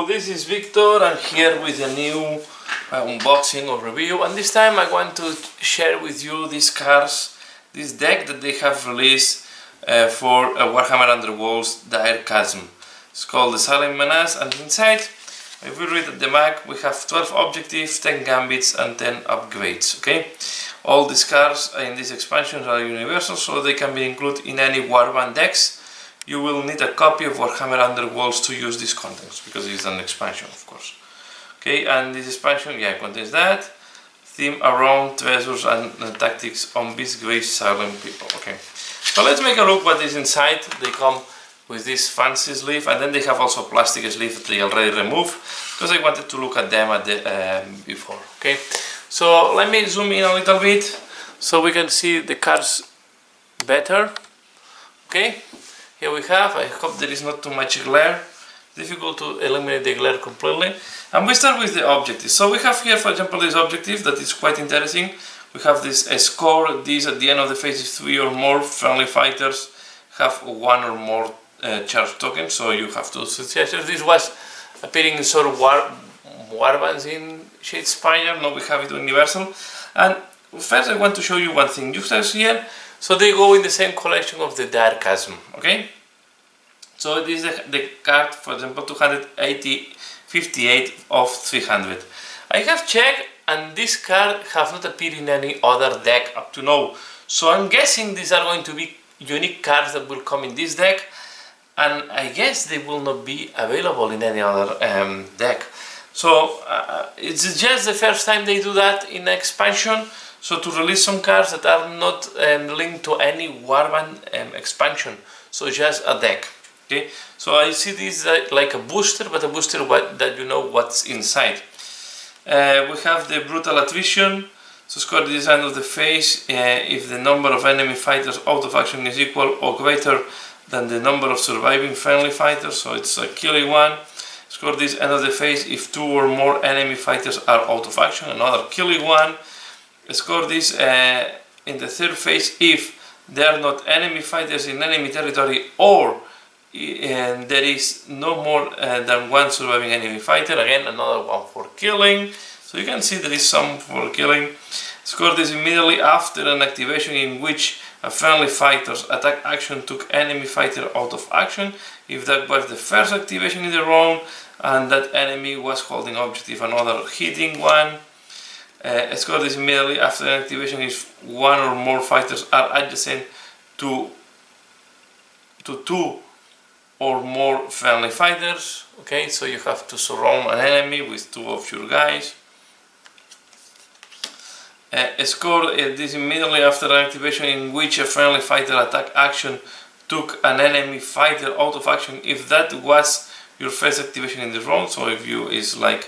this is Victor, and here with a new unboxing or review, and this time I want to share with you these cards, this deck that they have released for Warhammer Underworld's Dire Chasm. It's called the Silent Menace, and inside, if we read at the back, we have 12 objectives, 10 gambits and 10 upgrades, okay? All these cards in this expansion are universal, so they can be included in any Warband decks. You will need a copy of Warhammer Underworlds to use these contents, because it's an expansion, of course. Okay, and this expansion, contains that. Theme around treasures and tactics on disgraced silent people. Okay, so let's make a look what is inside. They come with this fancy sleeve, and then they have also a plastic sleeve that they already removed, because I wanted to look at them at the, before. Okay, so let me zoom in a little bit so we can see the cards better. Okay. Here we have, I hope there is not too much glare, difficult to eliminate the glare completely. And we start with the objectives. So we have here, for example, this objective that is quite interesting. We have this score, this at the end of the phase is 3 or more friendly fighters have 1 or more charge tokens, so you have to suggest. This was appearing in sort of warbands in Shadespire, now we have it universal. And first I want to show you one thing. You guys here, so they go in the same collection of the Dire Chasm, okay? So this is the card, for example, 258 of 300. I have checked, and this card has not appeared in any other deck up to now. So I'm guessing these are going to be unique cards that will come in this deck, and I guess they will not be available in any other deck. So it's just the first time they do that in expansion. So to release some cards that are not linked to any Warband expansion, so just a deck. Okay, so I see this like a booster, but a booster that you know what's inside. We have the brutal attrition. So score the design of the phase if the number of enemy fighters out of action is equal or greater than the number of surviving friendly fighters. So it's a killing one. Score this end of the phase if 2 or more enemy fighters are out of action. Another killing one. Score this in the third phase if there are not enemy fighters in enemy territory, or there is no more than 1 surviving enemy fighter. Again, another one for killing. So you can see there is some for killing. Score this immediately after an activation in which a friendly fighter's attack action took enemy fighter out of action, if that was the first activation in the round and that enemy was holding objective. Another hitting one. Score this immediately after an activation if 1 or more fighters are adjacent to 2 or more friendly fighters. Okay, so you have to surround an enemy with 2 of your guys. Score this immediately after an activation in which a friendly fighter attack action took an enemy fighter out of action, if that was your first activation in the round. So if you is like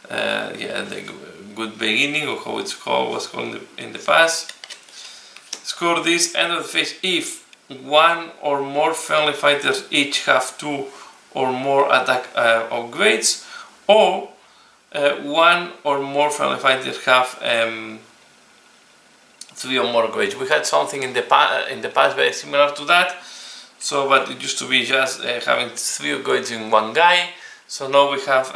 the good beginning, or how it's called, was called in the past. Score this end of the phase if 1 or more friendly fighters each have 2 or more attack upgrades, or 1 or more friendly fighters have 3 or more upgrades. We had something in the past very similar to that. So, but it used to be just having 3 upgrades in one guy. So now we have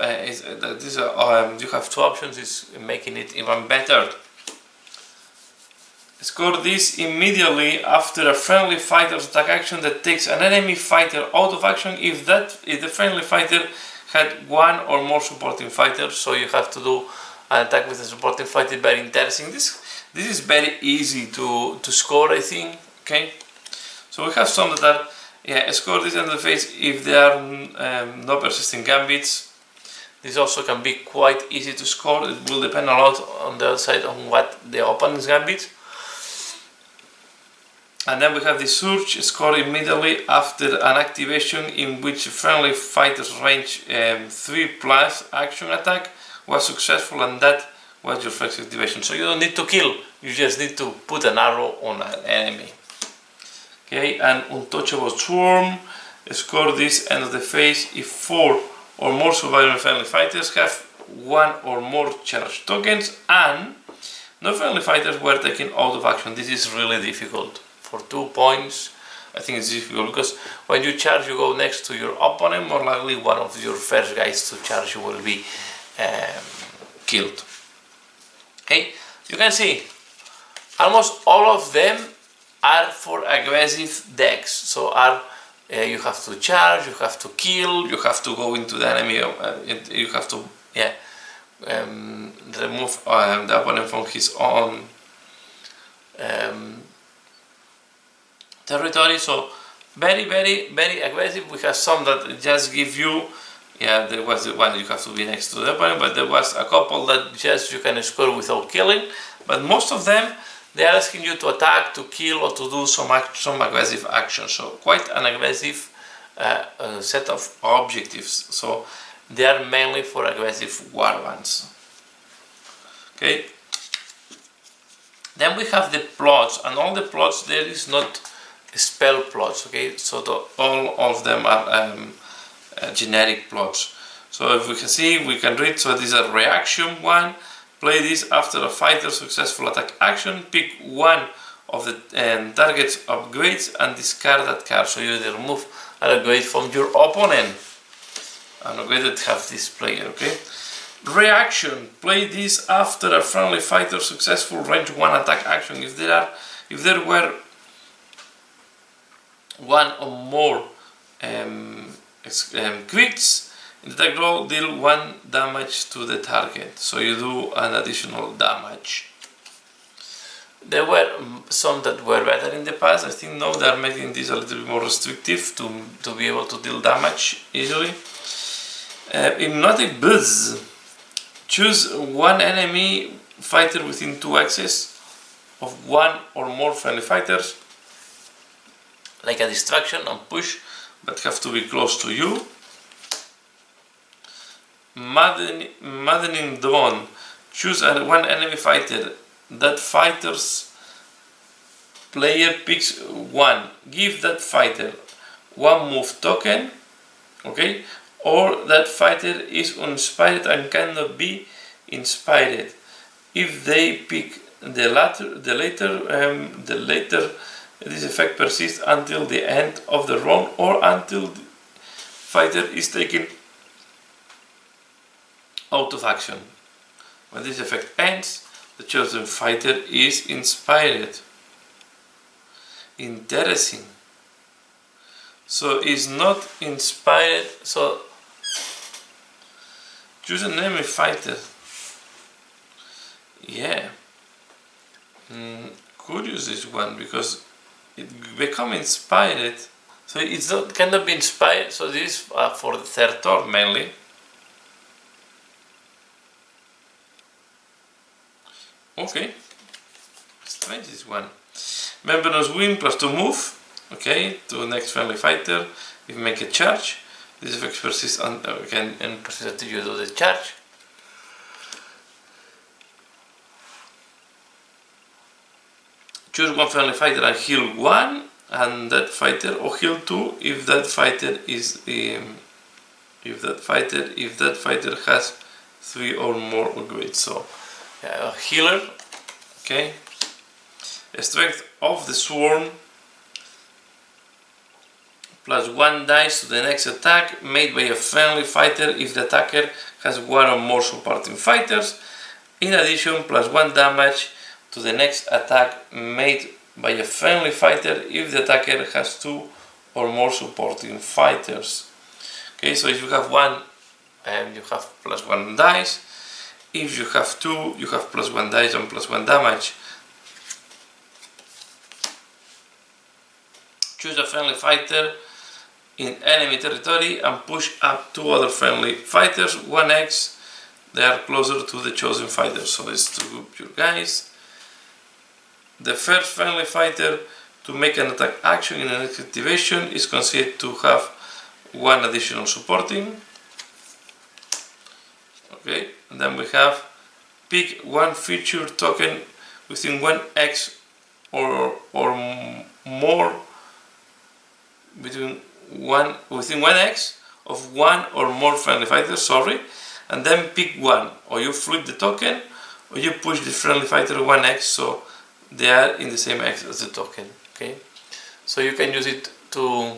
you have 2 options, is making it even better. Score this immediately after a friendly fighter's attack action that takes an enemy fighter out of action if the friendly fighter had 1 or more supporting fighters. So you have to do an attack with a supporting fighter. Very interesting. This is very easy to score, I think. Okay, so we have some that are score this end of the phase if there are no persisting gambits. This also can be quite easy to score. It will depend a lot on the other side on what the opponent's gambit. And then we have the surge. Score immediately after an activation in which friendly fighter's range 3+ action attack was successful, and that was your first activation. So you don't need to kill, you just need to put an arrow on an enemy. Okay, and untouchable swarm. Score this end of the phase if 4 or more surviving friendly fighters have 1 or more charge tokens and no friendly fighters were taken out of action. This is really difficult. For 2 points I think it's difficult because when you charge, you go next to your opponent. More likely, one of your first guys to charge will be killed. Okay, you can see almost all of them are for aggressive decks. So you have to charge, you have to kill, you have to go into the enemy, you have to remove the opponent from his own territory. So very aggressive. We have some that just give you, there was the one you have to be next to the opponent, but there was a couple that just you can score without killing. But most of them, they are asking you to attack, to kill, or to do some aggressive action. So quite an aggressive set of objectives. So they are mainly for aggressive warbands. Okay. Then we have the plots, and all the plots, there is not spell plots. Okay, so all of them are generic plots. So if we can see, we can read. So these are reaction one. Play this after a fighter's successful attack action. Pick one of the target's upgrades and discard that card. So you remove an upgrade from your opponent. An upgrade that have this player. Okay. Reaction. Play this after a friendly fighter's successful range 1 attack action. If there were one or more crits in the attack roll, deal 1 damage to the target. So you do an additional damage. There were some that were better in the past. I think now they are making this a little bit more restrictive to be able to deal damage easily. Hypnotic Buzz. Choose one enemy fighter within 2 axes of one or more friendly fighters, like a distraction and push, but have to be close to you. Maddening Dawn. Choose one enemy fighter. That fighter's player picks one. Give that fighter one move token. Okay. Or that fighter is uninspired and cannot be inspired. If they pick the later, this effect persists until the end of the round or until the fighter is taken out of action. When this effect ends, the chosen fighter is inspired. Interesting. So is not inspired. So choose an enemy fighter. Yeah. Curious this one because it become inspired. So it's not cannot be inspired. So this is for the third turn mainly. Okay. Strange this one. Members win +2 move. Okay, to the next friendly fighter. If you make a charge, this effect persists and persists until you do the charge. Choose one friendly fighter and heal 1, and that fighter, or heal 2 if that fighter is if that fighter has 3 or more upgrades. So a healer. Okay. Strength of the Swarm. +1 dice to the next attack made by a friendly fighter if the attacker has 1 or more supporting fighters. In addition, +1 damage to the next attack made by a friendly fighter if the attacker has 2 or more supporting fighters. Okay, so if you have 1, you have +1 dice. If you have 2, you have +1 dice and +1 damage. Choose a friendly fighter in enemy territory and push up 2 other friendly fighters 1x. They are closer to the chosen fighter, so it's to group your guys. The first friendly fighter to make an attack action in an activation is considered to have 1 additional supporting. Okay, and then we have pick 1 feature token within 1x or more within 1x of 1 or more friendly fighters, and then pick 1, or you flip the token or you push the friendly fighter 1x so they are in the same x as the token. Okay, so you can use it to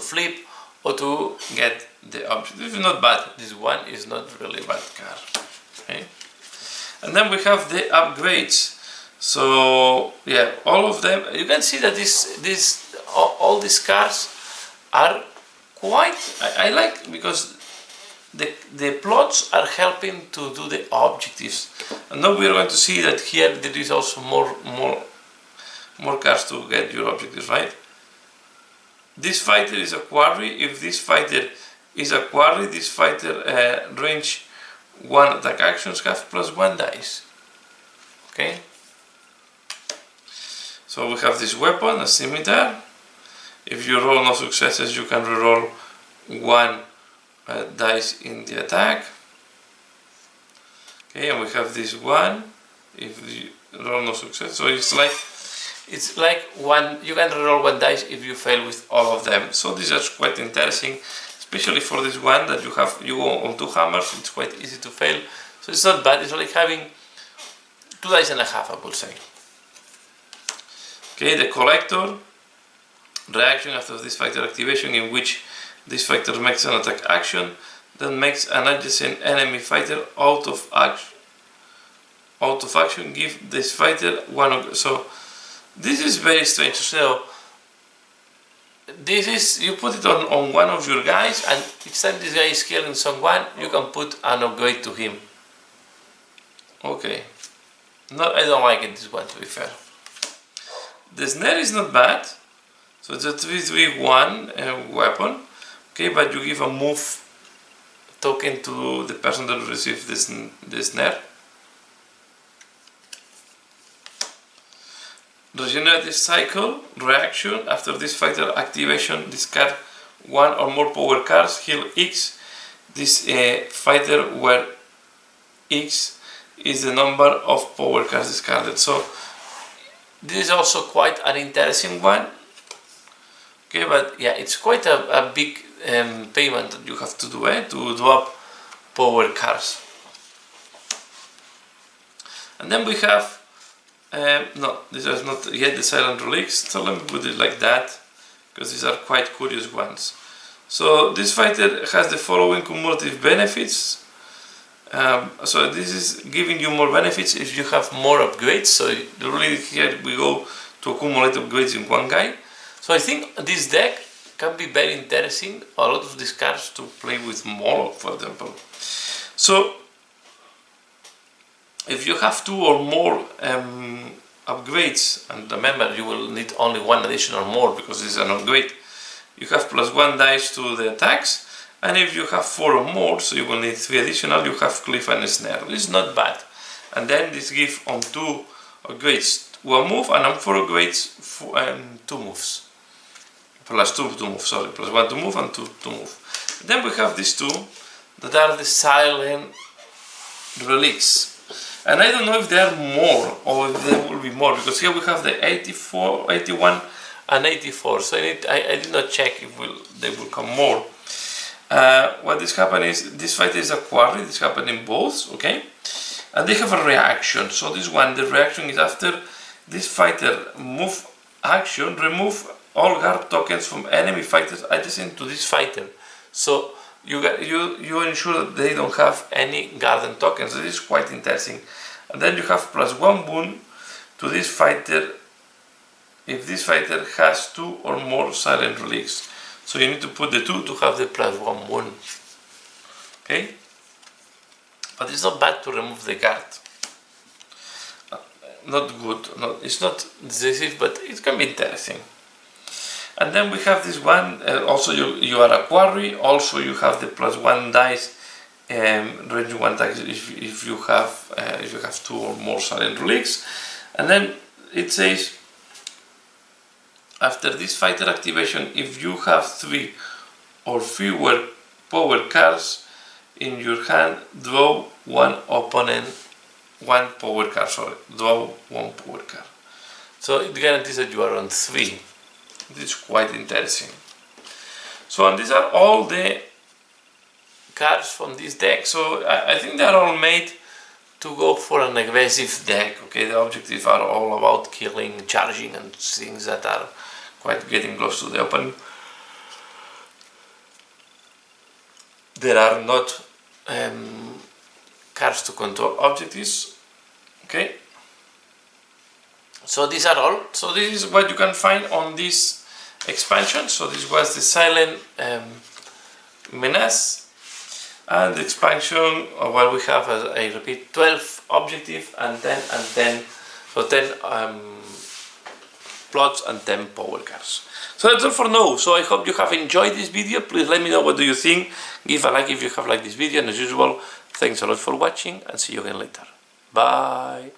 flip or to get the object. This is not bad. This one is not really bad car. Okay? And then we have the upgrades. So yeah, all of them. You can see that all these cars are quite. I like because the plots are helping to do the objectives. And now we are going to see that here there is also more cars to get your objectives, right? This fighter is a quarry. If this fighter is a quarry, this fighter range 1 attack actions have +1 dice. Okay. So we have this weapon, a scimitar. If you roll no successes, you can reroll 1 dice in the attack. Okay, and we have this one. If you roll no success, so it's like one. You can reroll 1 dice if you fail with all of them. So this is quite interesting, especially for this one that you go on 2 hammers. It's quite easy to fail, so it's not bad. It's like having 2 dice and a half, I would say. Okay, the collector reaction after this fighter activation, in which this fighter makes an attack action, then makes an adjacent enemy fighter out of action. Give this fighter 1. So this is very strange. So this is, you put it on one of your guys, and each time this guy is killing someone, you can put an upgrade to him. Okay. No, I don't like it, this one, to be fair. The snare is not bad. So it's a 3-3-1 weapon. Okay, but you give a move token to the person that receives the snare. Regenerative cycle reaction after this fighter activation, discard 1 or more power cards, heal X. This fighter where X is the number of power cards discarded. So this is also quite an interesting one. Okay, but yeah, it's quite a big payment that you have to do to drop power cards. And then we have no, these are not yet the silent relics, so let me put it like that, because these are quite curious ones. So this fighter has the following cumulative benefits. So this is giving you more benefits if you have more upgrades. So really here we go to accumulate upgrades in one guy. So I think this deck can be very interesting. A lot of these cards to play with more, for example. So if you have 2 or more upgrades, and remember you will need only 1 additional more because this is an upgrade, you have +1 dice to the attacks. And if you have 4 or more, so you will need 3 additional, you have cliff and snare. It's not bad. And then this gives on 2 upgrades 1 move, and on 4 upgrades 2 moves. +2 to move, sorry, +1 to move and 2 to move. Then we have these 2 that are the silent relics. And I don't know if there are more or if there will be more, because here we have the 84, 81 and 84. So I did not check if they will come more. What is happening is this fighter is a quarry. This happened in both, okay? And they have a reaction. So this one, the reaction is after this fighter move action, remove all guard tokens from enemy fighters adjacent to this fighter. So you ensure that they don't have any garden tokens. This is quite interesting. And then you have +1 boon to this fighter if this fighter has 2 or more silent relics. So you need to put the 2 to have the +1 boon. Okay? But it's not bad to remove the guard. Not good. It's not decisive, but it can be interesting. And then we have this one. Also, you are a quarry. Also, you have the +1 dice. Range 1 attacks if you have 2 or more silent relics. And then it says, after this fighter activation, if you have 3 or fewer power cards in your hand, draw 1 power card. Draw 1 power card. So it guarantees that you are on 3. This is quite interesting. So, and these are all the cards from this deck. So I think they are all made to go for an aggressive deck. Okay, the objectives are all about killing, charging, and things that are quite getting close to the opening. There are not cards to control objectives. Okay, so these are all. So this is what you can find on this expansion. So this was the silent Menace. And the expansion, well, we have, I repeat, 12 objectives and 10 and 10, so 10 plots and 10 power cards. So that's all for now. So I hope you have enjoyed this video. Please let me know what do you think. Give a like if you have liked this video, and as usual, thanks a lot for watching, and see you again later. Bye.